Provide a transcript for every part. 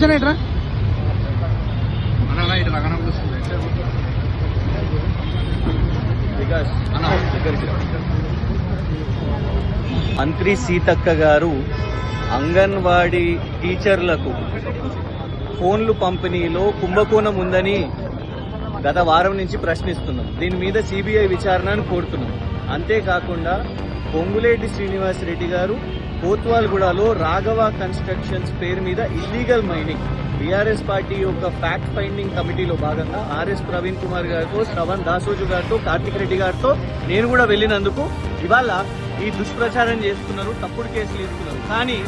కూర్చోనేట్రా మంత్రి సీతక్క గారు అంగన్వాడీ టీచర్లకు ఫోన్లు పంపిణీలో కుంభకోణం ఉందని గత వారం నుంచి ప్రశ్నిస్తున్నాం. దీని మీద సిబిఐ విచారణను కోరుతున్నాం. అంతేకాకుండా పొంగులేటి శ్రీనివాస్ రెడ్డి గారు కోత్వాల్గూడలో రాఘవ కన్స్ట్రక్షన్స్ పేరు మీద ఇల్లీగల్ మైనింగ్ బీఆర్ఎస్ పార్టీ యొక్క ఫ్యాక్ట్ ఫైండింగ్ కమిటీలో భాగంగా ఆర్ఎస్ ప్రవీణ్ కుమార్ గారితో, శ్రవణ్ దాసోజు గారితో, కార్తిక్ రెడ్డి గారితో నేను కూడా వెళ్ళినందుకు ఇవాళ ఈ దుష్ప్రచారం చేస్తున్నారు, తప్పుడు కేసులు ఇస్తున్నారు. కానీ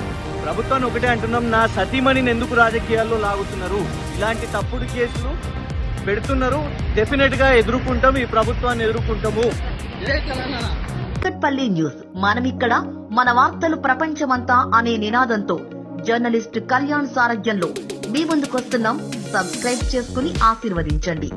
ప్రభుత్వాన్ని ఒకటే అంటున్నాం, నా సతీమణిని ఎందుకు రాజకీయాల్లో లాగుతున్నారు? ఇలాంటి తప్పుడు కేసులు పెడుతున్నారు. డెఫినెట్ గా ఎదుర్కొంటాం, ఈ ప్రభుత్వాన్ని ఎదుర్కొంటాము. కుకట్పల్లి న్యూస్, మనమిక్కడ మన వార్తలు ప్రపంచమంతా అనే నినాదంతో జర్నలిస్ట్ కళ్యాణ్ సారథ్యంలో మీ ముందుకొస్తున్నాం. సబ్స్క్రైబ్ చేసుకుని ఆశీర్వదించండి.